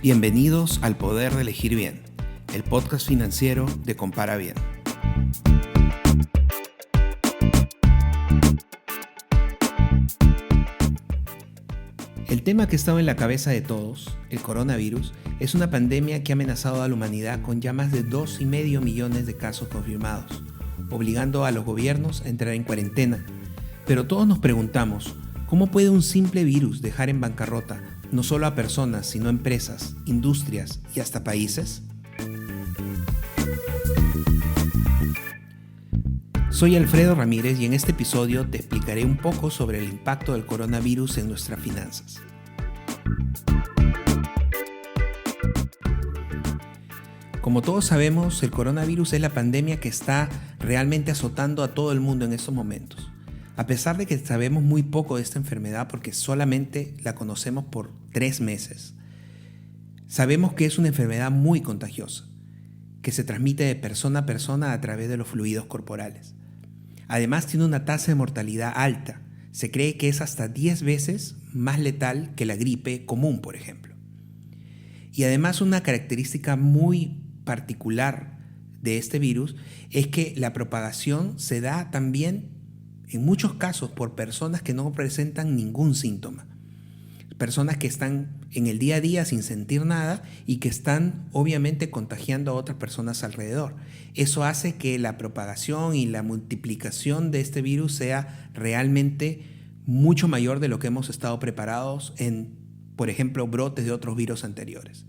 Bienvenidos al Poder de Elegir Bien, el podcast financiero de Compara Bien. El tema que estaba en la cabeza de todos, el coronavirus, es una pandemia que ha amenazado a la humanidad con ya más de 2,5 millones de casos confirmados, obligando a los gobiernos a entrar en cuarentena. Pero todos nos preguntamos, ¿cómo puede un simple virus dejar en bancarrota no solo a personas, sino a empresas, industrias y hasta países? Soy Alfredo Ramírez y en este episodio te explicaré un poco sobre el impacto del coronavirus en nuestras finanzas. Como todos sabemos, el coronavirus es la pandemia que está realmente azotando a todo el mundo en estos momentos. A pesar de que sabemos muy poco de esta enfermedad porque solamente la conocemos por 3 meses, sabemos que es una enfermedad muy contagiosa, que se transmite de persona a persona a través de los fluidos corporales. Además tiene una tasa de mortalidad alta. Se cree que es hasta 10 veces más letal que la gripe común, por ejemplo. Y además una característica muy particular de este virus es que la propagación se da también en muchos casos por personas que no presentan ningún síntoma. Personas que están en el día a día sin sentir nada y que están obviamente contagiando a otras personas alrededor. Eso hace que la propagación y la multiplicación de este virus sea realmente mucho mayor de lo que hemos estado preparados en, por ejemplo, brotes de otros virus anteriores.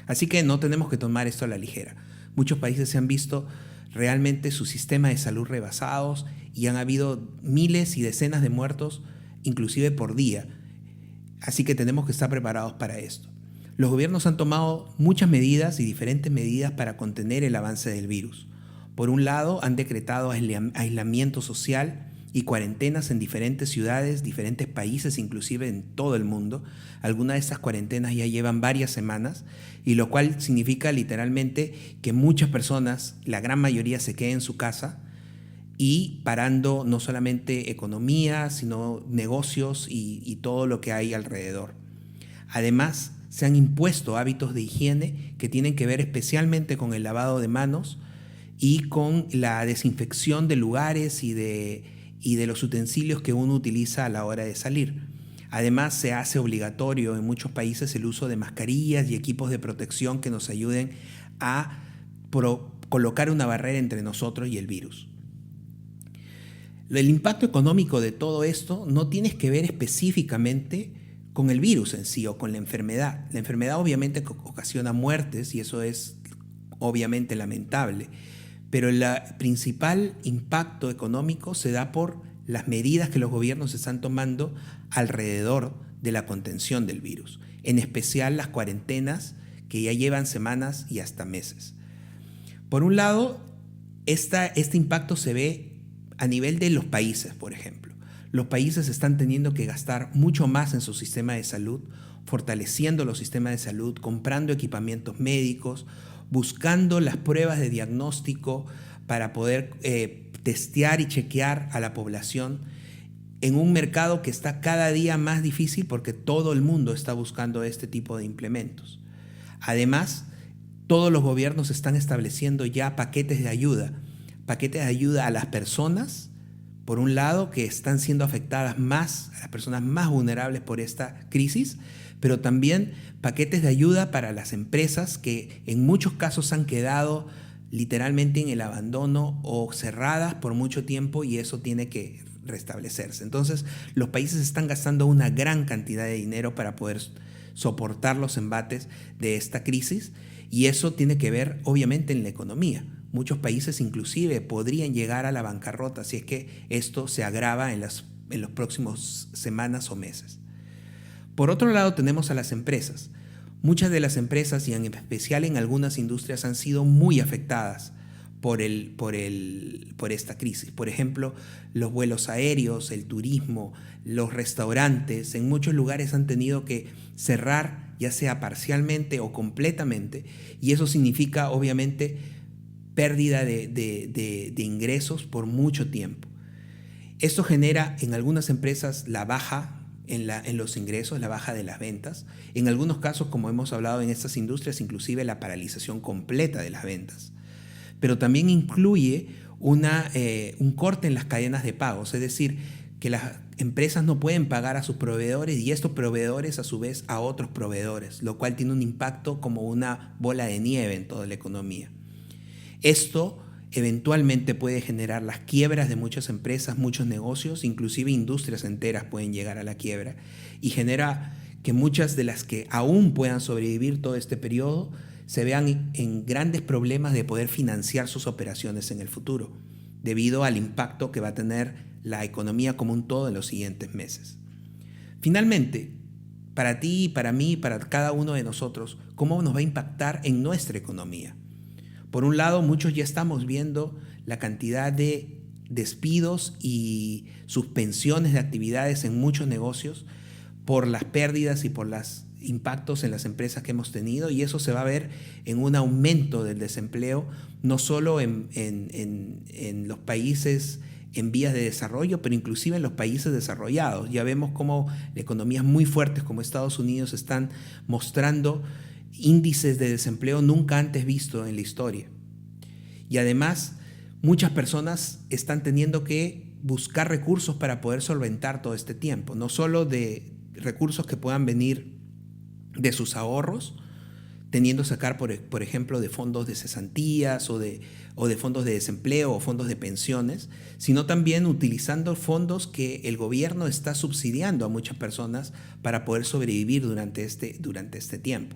Así que no tenemos que tomar esto a la ligera. Muchos países se han visto realmente su sistema de salud rebasados y han habido miles y decenas de muertos, inclusive por día. Así que tenemos que estar preparados para esto. Los gobiernos han tomado muchas medidas y diferentes medidas para contener el avance del virus. Por un lado, han decretado aislamiento social y cuarentenas en diferentes ciudades, diferentes países, inclusive en todo el mundo. Algunas de estas cuarentenas ya llevan varias semanas, y lo cual significa literalmente que muchas personas, la gran mayoría, se queden en su casa y parando no solamente economía, sino negocios y todo lo que hay alrededor. Además, se han impuesto hábitos de higiene que tienen que ver especialmente con el lavado de manos y con la desinfección de lugares y de los utensilios que uno utiliza a la hora de salir. Además, se hace obligatorio en muchos países el uso de mascarillas y equipos de protección que nos ayuden a colocar una barrera entre nosotros y el virus. El impacto económico de todo esto no tiene que ver específicamente con el virus en sí o con la enfermedad. La enfermedad obviamente ocasiona muertes y eso es obviamente lamentable, pero el principal impacto económico se da por las medidas que los gobiernos están tomando alrededor de la contención del virus, en especial las cuarentenas que ya llevan semanas y hasta meses. Por un lado, este impacto se ve a nivel de los países, por ejemplo. Los países están teniendo que gastar mucho más en su sistema de salud, fortaleciendo los sistemas de salud, comprando equipamientos médicos, buscando las pruebas de diagnóstico para poder testear y chequear a la población en un mercado que está cada día más difícil porque todo el mundo está buscando este tipo de implementos. Además, todos los gobiernos están estableciendo ya paquetes de ayuda a las personas, por un lado, que están siendo afectadas más, a las personas más vulnerables por esta crisis, pero también paquetes de ayuda para las empresas que en muchos casos han quedado literalmente en el abandono o cerradas por mucho tiempo y eso tiene que restablecerse. Entonces, los países están gastando una gran cantidad de dinero para poder soportar los embates de esta crisis y eso tiene que ver obviamente en la economía. Muchos países inclusive podrían llegar a la bancarrota si es que esto se agrava en las próximas semanas o meses. Por otro lado tenemos a las empresas. Muchas de las empresas y en especial en algunas industrias han sido muy afectadas por esta crisis. Por ejemplo, los vuelos aéreos, el turismo, los restaurantes, en muchos lugares han tenido que cerrar, ya sea parcialmente o completamente, y eso significa obviamente pérdida de ingresos por mucho tiempo. Esto genera en algunas empresas la baja en los ingresos, la baja de las ventas. En algunos casos, como hemos hablado en estas industrias, inclusive la paralización completa de las ventas. Pero también incluye un corte en las cadenas de pagos, es decir, que las empresas no pueden pagar a sus proveedores y estos proveedores a su vez a otros proveedores, lo cual tiene un impacto como una bola de nieve en toda la economía. Esto eventualmente puede generar las quiebras de muchas empresas, muchos negocios, inclusive industrias enteras pueden llegar a la quiebra y genera que muchas de las que aún puedan sobrevivir todo este periodo se vean en grandes problemas de poder financiar sus operaciones en el futuro, debido al impacto que va a tener la economía como un todo en los siguientes meses. Finalmente, para ti, para mí, para cada uno de nosotros, ¿cómo nos va a impactar en nuestra economía? Por un lado, muchos ya estamos viendo la cantidad de despidos y suspensiones de actividades en muchos negocios por las pérdidas y por los impactos en las empresas que hemos tenido, y eso se va a ver en un aumento del desempleo, no solo en los países en vías de desarrollo, pero inclusive en los países desarrollados. Ya vemos cómo economías muy fuertes como Estados Unidos están mostrando índices de desempleo nunca antes visto en la historia. Y además, muchas personas están teniendo que buscar recursos para poder solventar todo este tiempo, no solo de recursos que puedan venir de sus ahorros, teniendo que sacar, por ejemplo, de fondos de cesantías o de fondos de desempleo o fondos de pensiones, sino también utilizando fondos que el gobierno está subsidiando a muchas personas para poder sobrevivir durante este tiempo.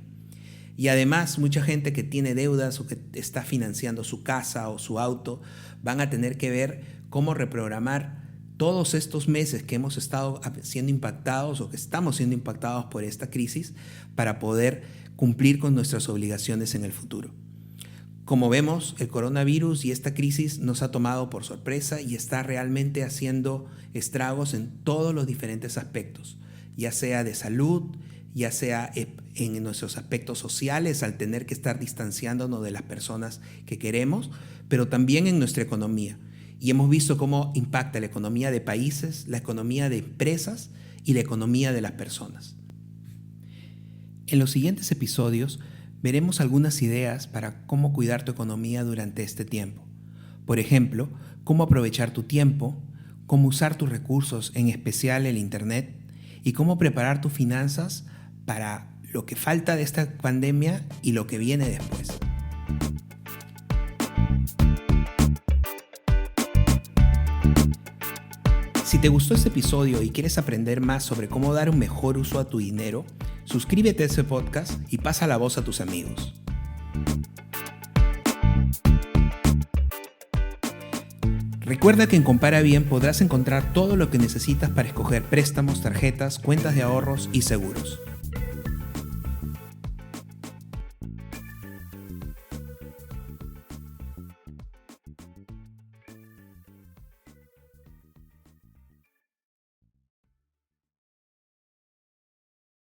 Y además, mucha gente que tiene deudas o que está financiando su casa o su auto van a tener que ver cómo reprogramar todos estos meses que hemos estado siendo impactados o que estamos siendo impactados por esta crisis para poder cumplir con nuestras obligaciones en el futuro. Como vemos, el coronavirus y esta crisis nos ha tomado por sorpresa y está realmente haciendo estragos en todos los diferentes aspectos, ya sea de salud, ya sea en nuestros aspectos sociales, al tener que estar distanciándonos de las personas que queremos, pero también en nuestra economía. Y hemos visto cómo impacta la economía de países, la economía de empresas y la economía de las personas. En los siguientes episodios veremos algunas ideas para cómo cuidar tu economía durante este tiempo. Por ejemplo, cómo aprovechar tu tiempo, cómo usar tus recursos, en especial el Internet, y cómo preparar tus finanzas para lo que falta de esta pandemia y lo que viene después. Si te gustó este episodio y quieres aprender más sobre cómo dar un mejor uso a tu dinero, suscríbete a este podcast y pasa la voz a tus amigos. Recuerda que en Compara Bien podrás encontrar todo lo que necesitas para escoger préstamos, tarjetas, cuentas de ahorros y seguros.